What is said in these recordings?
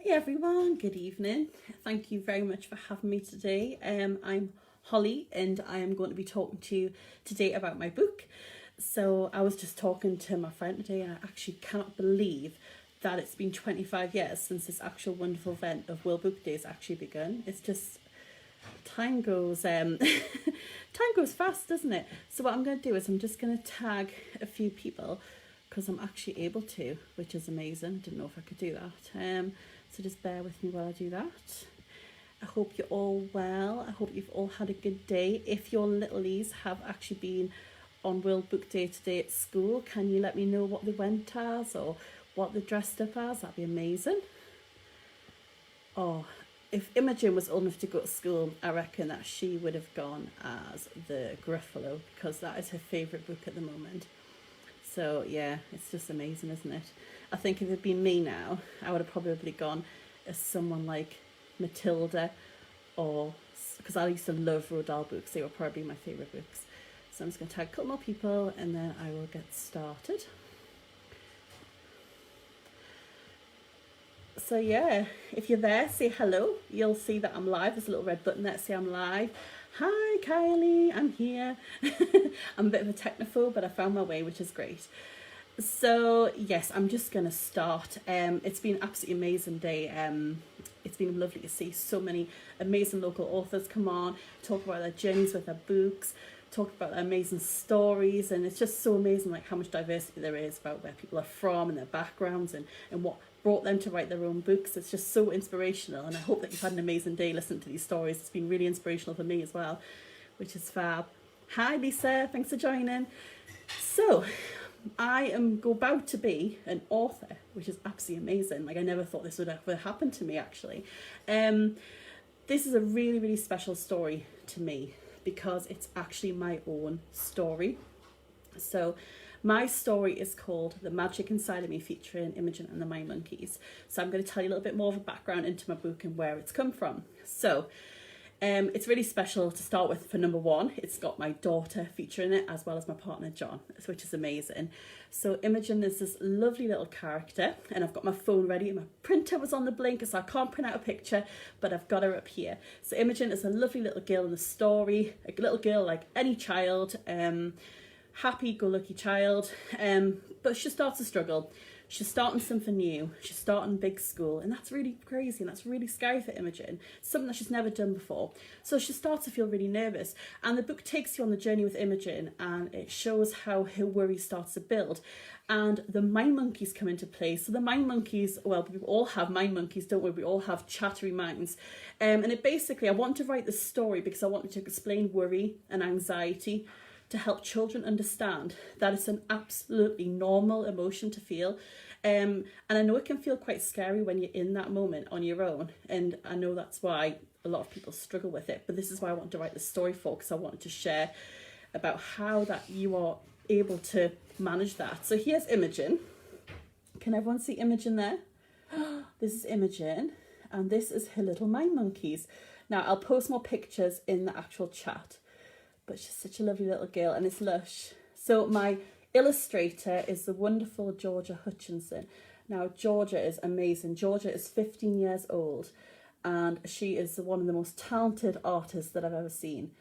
Hi everyone, good evening. Thank you very much for having me today. I'm Holly and I am going to be talking to you today about my book. So I was just talking to my friend today and I actually cannot believe that it's been 25 years since this actual wonderful event of World Book Day has actually begun. It's just time goes time goes fast, doesn't it? So what I'm going to do is I'm just going to tag a few people because I'm actually able to, which is amazing. Didn't know if I could do that. So just bear with me while I do that. I hope you're all well. I hope you've all had a good day. If your littlies have actually been on World Book Day today at school, can you let me know what they went as or what they dressed up as? That'd be amazing. Oh, if Imogen was old enough to go to school, I reckon that she would have gone as the Gruffalo because that is her favourite book at the moment. So yeah, it's just amazing, isn't it? I think if it had been me now, I would have probably gone as someone like Matilda, or because I used to love Roald Dahl books. They were probably my favourite books. So I'm just going to tag a couple more people and then I will get started. So yeah, if you're there, say hello. You'll see that I'm live. There's a little red button there to say I'm live. Hi Kylie, I'm here. I'm a bit of a technophobe, but I found my way, which is great. So yes, I'm just going to start. It's been an absolutely amazing day. It's been lovely to see so many amazing local authors come on, talk about their journeys with their books, talk about their amazing stories, and it's just so amazing like how much diversity there is about where people are from and their backgrounds and what brought them to write their own books. It's just so inspirational, and I hope that you've had an amazing day listening to these stories. It's been really inspirational for me as well, which is fab. Hi Lisa, thanks for joining. So I am about to be an author, which is absolutely amazing. Like I never thought this would ever happen to me actually. This is a really, really special story to me because it's actually my own story. So my story is called The Magic Inside of Me, featuring Imogen and the Mind Monkeys. So I'm going to tell you a little bit more of a background into my book and where it's come from. So it's really special to start with. For number one, it's got my daughter featuring it as well as my partner John, which is amazing. So Imogen is this lovely little character, and I've got my phone ready. My printer was on the blink, so I can't print out a picture, but I've got her up here. So Imogen is a lovely little girl in the story, a little girl like any child, happy-go-lucky child, but she starts to struggle. She's starting something new. She's starting big school, and that's really crazy and that's really scary for Imogen. Something that she's never done before. So she starts to feel really nervous, and the book takes you on the journey with Imogen, and it shows how her worry starts to build. And the mind monkeys come into play. So the mind monkeys, well, we all have mind monkeys, don't we? We all have chattery minds. And it basically, I want to write this story because I wanted to explain worry and anxiety to help children understand that it's an absolutely normal emotion to feel. And I know it can feel quite scary when you're in that moment on your own. And I know that's why a lot of people struggle with it. But this is why I wanted to write this story for, because I wanted to share about how that you are able to manage that. So here's Imogen. Can everyone see Imogen there? This is Imogen, and this is her little mind monkeys. Now I'll post more pictures in the actual chat. But she's such a lovely little girl, and it's lush. So my illustrator is the wonderful Georgia Hutchinson. Now Georgia is amazing. Georgia is 15 years old, and she is one of the most talented artists that I've ever seen.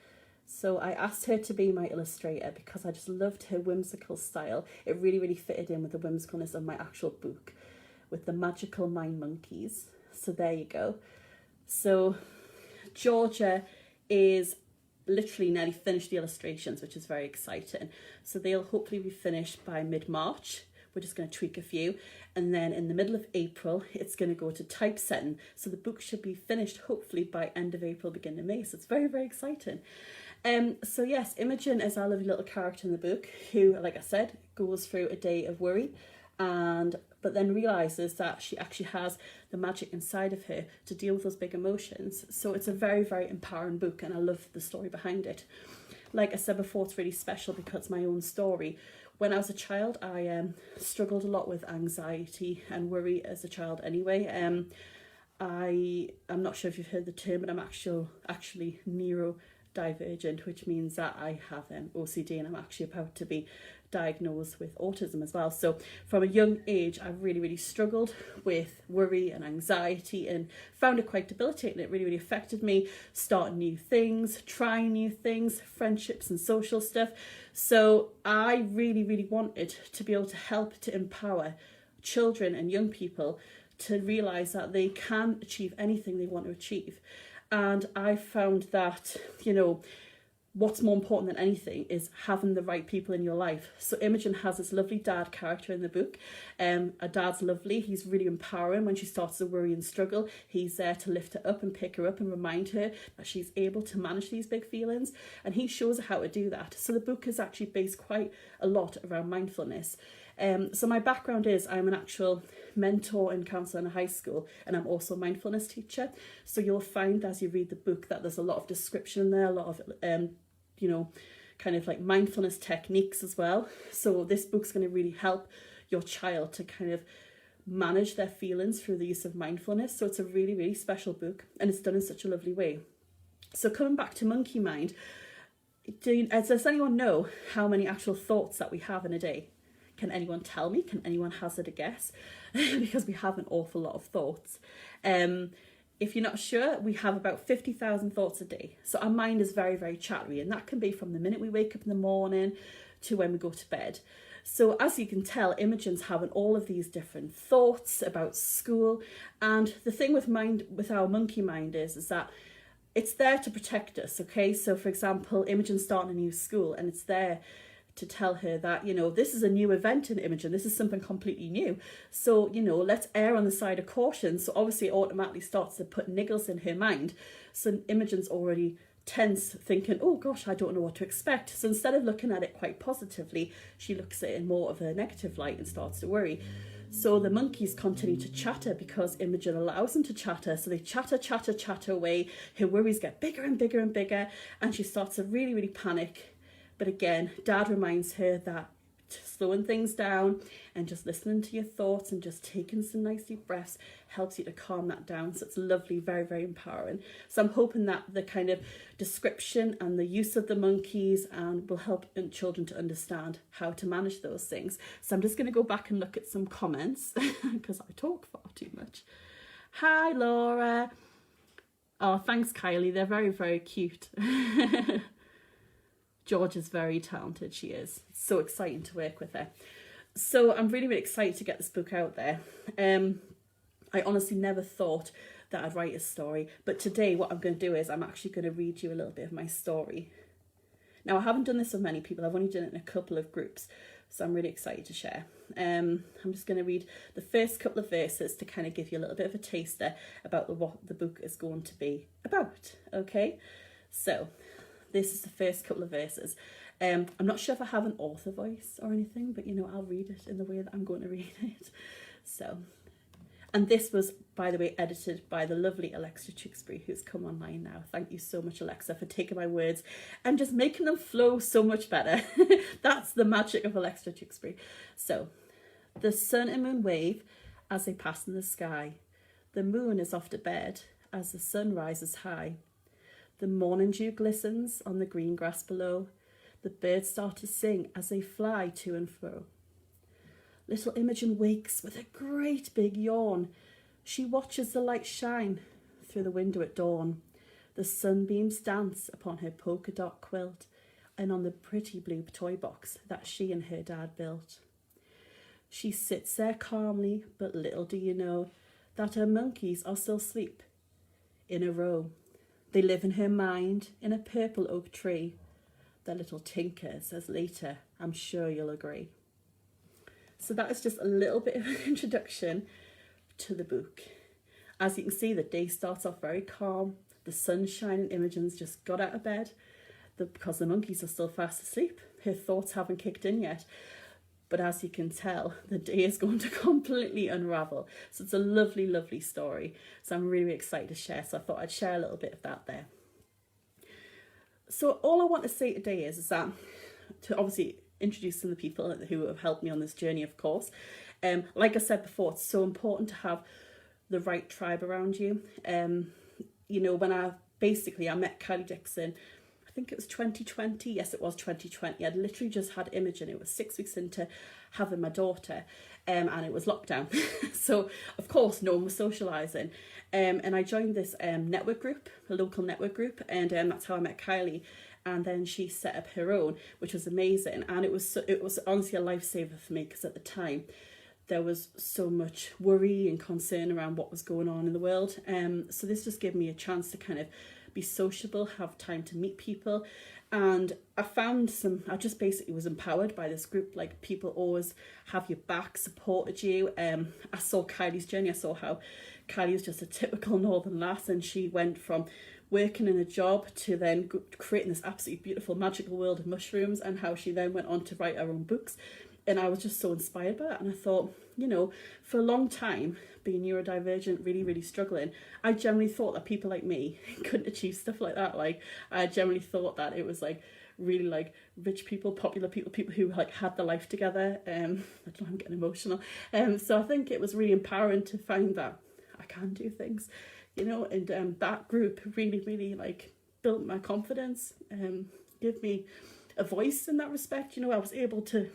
So I asked her to be my illustrator because I just loved her whimsical style. It really, really fitted in with the whimsicalness of my actual book with the magical mind monkeys. So there you go. So Georgia is literally nearly finished the illustrations, which is very exciting. So they'll hopefully be finished by mid-March. We're just going to tweak a few, and then in the middle of April it's going to go to typesetting. So the book should be finished hopefully by end of April, beginning of May. So it's very, very exciting. So yes, Imogen is our lovely little character in the book who, like I said, goes through a day of worry, but then realizes that she actually has the magic inside of her to deal with those big emotions. So it's a very, very empowering book, and I love the story behind it. Like I said before, it's really special because it's my own story. When I was a child, I struggled a lot with anxiety and worry as a child anyway. I'm not sure if you've heard the term, but I'm actually neurodivergent. divergent, which means that I have OCD, and I'm actually about to be diagnosed with autism as well. So from a young age, I really struggled with worry and anxiety, and found it quite debilitating. It really affected me, starting new things, trying new things, friendships and social stuff. So I really wanted to be able to help to empower children and young people to realise that they can achieve anything they want to achieve. And I found that, what's more important than anything is having the right people in your life. So Imogen has this lovely dad character in the book. Her dad's lovely. He's really empowering. When she starts to worry and struggle, he's there to lift her up and pick her up and remind her that she's able to manage these big feelings. And he shows her how to do that. So the book is actually based quite a lot around mindfulness. So my background is I'm an actual mentor and counsellor in a high school, and I'm also a mindfulness teacher. So you'll find as you read the book that there's a lot of description in there, a lot of kind of like mindfulness techniques as well. So this book's going to really help your child to kind of manage their feelings through the use of mindfulness. So it's a really special book, and it's done in such a lovely way. So coming back to monkey mind, does anyone know how many actual thoughts that we have in a day? Can anyone tell me? Can anyone hazard a guess? Because we have an awful lot of thoughts. If you're not sure, we have about 50,000 thoughts a day. So our mind is very chattery, and that can be from the minute we wake up in the morning to when we go to bed. So as you can tell, Imogen's having all of these different thoughts about school. And the thing with our monkey mind is that it's there to protect us, okay? So for example, Imogen's starting a new school, and it's there to tell her that, this is a new event in Imogen. This is something completely new. So, let's err on the side of caution. So obviously it automatically starts to put niggles in her mind. So Imogen's already tense, thinking, oh gosh, I don't know what to expect. So instead of looking at it quite positively, she looks at it in more of a negative light and starts to worry. So the monkeys continue to chatter because Imogen allows them to chatter. So they chatter away. Her worries get bigger and bigger, and she starts to really panic. But again, Dad reminds her that slowing things down and just listening to your thoughts and just taking some nice deep breaths helps you to calm that down. So it's lovely, very empowering. So I'm hoping that the kind of description and the use of the monkeys will help children to understand how to manage those things. So I'm just going to go back and look at some comments because I talk far too much. Hi, Laura. Oh, thanks, Kylie. They're very cute. George is very talented, she is. It's so exciting to work with her. So I'm really excited to get this book out there. I honestly never thought that I'd write a story, but today what I'm going to do is I'm actually going to read you a little bit of my story. Now, I haven't done this with many people. I've only done it in a couple of groups, so I'm really excited to share. I'm just going to read the first couple of verses to kind of give you a little bit of a taster about what the book is going to be about, okay? So this is the first couple of verses. I'm not sure if I have an author voice or anything, but I'll read it in the way that I'm going to read it. So, and this was, by the way, edited by the lovely Alexa Tewksbury, who's come online now. Thank you so much, Alexa, for taking my words and just making them flow so much better. That's the magic of Alexa Tewksbury. So, the sun and moon wave as they pass in the sky. The moon is off to bed as the sun rises high. The morning dew glistens on the green grass below. The birds start to sing as they fly to and fro. Little Imogen wakes with a great big yawn. She watches the light shine through the window at dawn. The sunbeams dance upon her polka dot quilt and on the pretty blue toy box that she and her dad built. She sits there calmly, but little do you know that her monkeys are still asleep in a row. They live in her mind in a purple oak tree. The little tinker says later, I'm sure you'll agree. So that is just a little bit of an introduction to the book. As you can see, the day starts off very calm. The sun's shining. Imogen's just got out of bed because the monkeys are still fast asleep. Her thoughts haven't kicked in yet. But as you can tell, the day is going to completely unravel. So it's a lovely story. So I'm really excited to share. So I thought I'd share a little bit of that there. So all I want to say today is that to obviously introduce some of the people who have helped me on this journey, of course. Like I said before, it's so important to have the right tribe around you. When I met Kylie Dixon, think it was 2020. Yes, it was 2020. I'd literally just had Imogen. It was 6 weeks into having my daughter, and it was lockdown. So, of course, no one was socialising. And I joined this network group, a local network group, and that's how I met Kylie. And then she set up her own, which was amazing. And it was honestly a lifesaver for me, because at the time there was so much worry and concern around what was going on in the world. So this just gave me a chance to kind of be sociable, have time to meet people. And I just basically was empowered by this group. Like, people always have your back, supported you. I saw Kylie's journey. I saw how Kylie was just a typical northern lass, and she went from working in a job to then creating this absolutely beautiful magical world of mushrooms, and how she then went on to write her own books. And I was just so inspired by that. And I thought, for a long time, being neurodivergent, really, really struggling, I generally thought that people like me couldn't achieve stuff like that. Like, I generally thought that it was like really like rich people, popular people who like had their life together. I don't know, I'm getting emotional. So I think it was really empowering to find that I can do things, and that group really, really like built my confidence, give me a voice in that respect. I was able to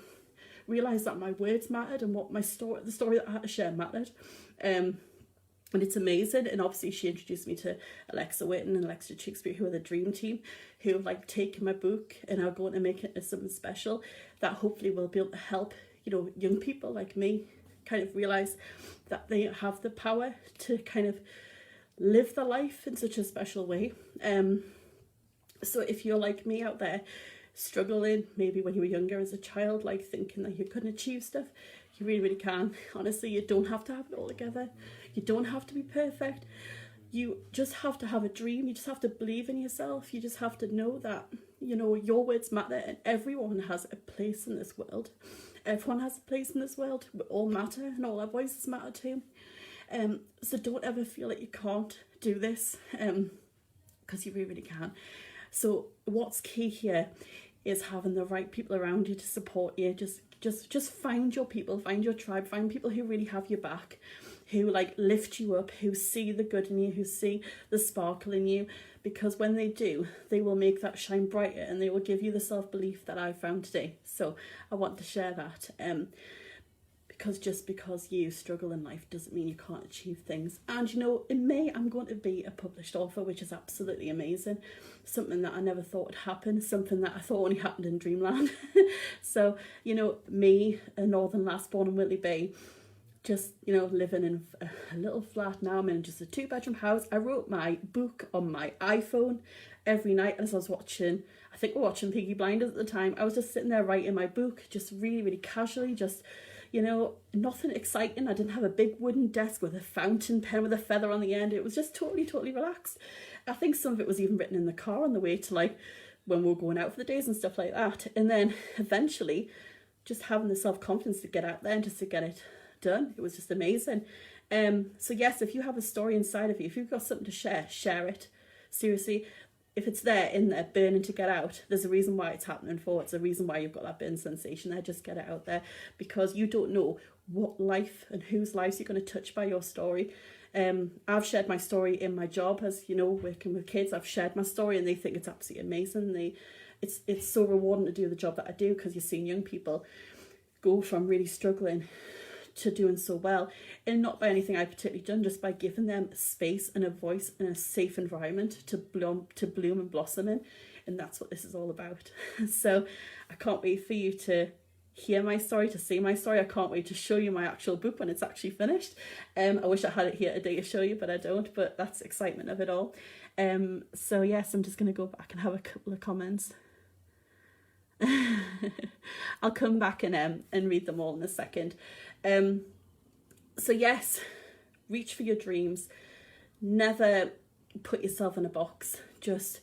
realise that my words mattered, and what the story that I had to share mattered. And it's amazing. And obviously she introduced me to Alexa Whitten and Alexa Shakespeare, who are the dream team, who have like taken my book and are going to make it into something special that hopefully will be able to help, young people like me kind of realise that they have the power to kind of live their life in such a special way. So if you're like me out there, struggling, maybe when you were younger as a child, like thinking that you couldn't achieve stuff, you really, really can. Honestly, you don't have to have it all together. You don't have to be perfect. You just have to have a dream. You just have to believe in yourself. You just have to know that, your words matter, and everyone has a place in this world. Everyone has a place in this world. We all matter, and all our voices matter too. So don't ever feel like you can't do this, because you really, really can. So what's key here is having the right people around you to support you. Just find your people, find your tribe, find people who really have your back, who like lift you up, who see the good in you, who see the sparkle in you, because when they do, they will make that shine brighter, and they will give you the self-belief that I found today. So I want to share that. Because just because you struggle in life doesn't mean you can't achieve things. And in May I'm going to be a published author, which is absolutely amazing. Something that I never thought would happen, something that I thought only happened in dreamland. So, me, a northern lass born in Whitley Bay, just, living in a little flat now. I'm in just a 2-bedroom house. I wrote my book on my iPhone every night as I was watching, I think we're watching Peaky Blinders at the time. I was just sitting there writing my book, just really, really casually, just nothing exciting. I didn't have a big wooden desk with a fountain pen with a feather on the end. It was just totally, totally relaxed. I think some of it was even written in the car on the way to like when we were going out for the days and stuff like that. And then eventually just having the self-confidence to get out there and just to get it done. It was just amazing. So yes, if you have a story inside of you, if you've got something to share it. Seriously, if it's there in there burning to get out, there's a reason why it's happening for. It's a reason why you've got that burn sensation there. Just get it out there, because you don't know what life and whose lives you're going to touch by your story. I've shared my story in my job as, working with kids. I've shared my story and they think it's absolutely amazing. It's so rewarding to do the job that I do, because you're seeing young people go from really struggling to doing so well, and not by anything I've particularly done, just by giving them space and a voice and a safe environment to bloom and blossom in. And that's what this is all about. So I can't wait for you to hear my story, to see my story. I can't wait to show you my actual book when it's actually finished. I wish I had it here today to show you, but I don't. But that's the excitement of it all. So yes, I'm just going to go back and have a couple of comments. I'll come back and read them all in a second. So yes, reach for your dreams. Never put yourself in a box. Just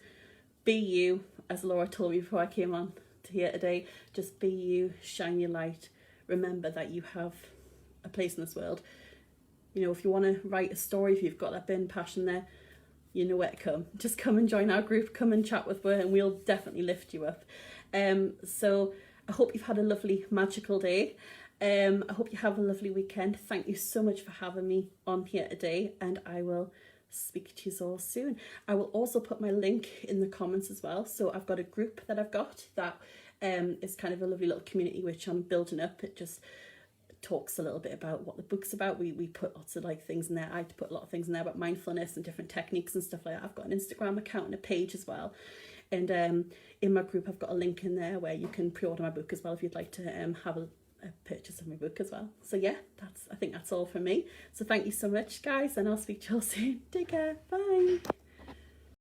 be you, as Laura told me before I came on to here today. Just be you, shine your light. Remember that you have a place in this world. If you want to write a story, if you've got that burning passion there, you know where to come. Just come and join our group, come and chat with us, and we'll definitely lift you up. So I hope you've had a lovely, magical day. I hope you have a lovely weekend. Thank you so much for having me on here today, and I will speak to you all soon. I will also put my link in the comments as well. So I've got a group that I've got that is kind of a lovely little community which I'm building up. It just talks a little bit about what the book's about. We put lots of like things in there. I put a lot of things in there about mindfulness and different techniques and stuff like that. I've got an Instagram account and a page as well. And in my group I've got a link in there where you can pre-order my book as well if you'd like to have a purchase of my book as well. So yeah, I think that's all from me. So thank you so much, guys, and I'll speak to you all soon. Take care. Bye.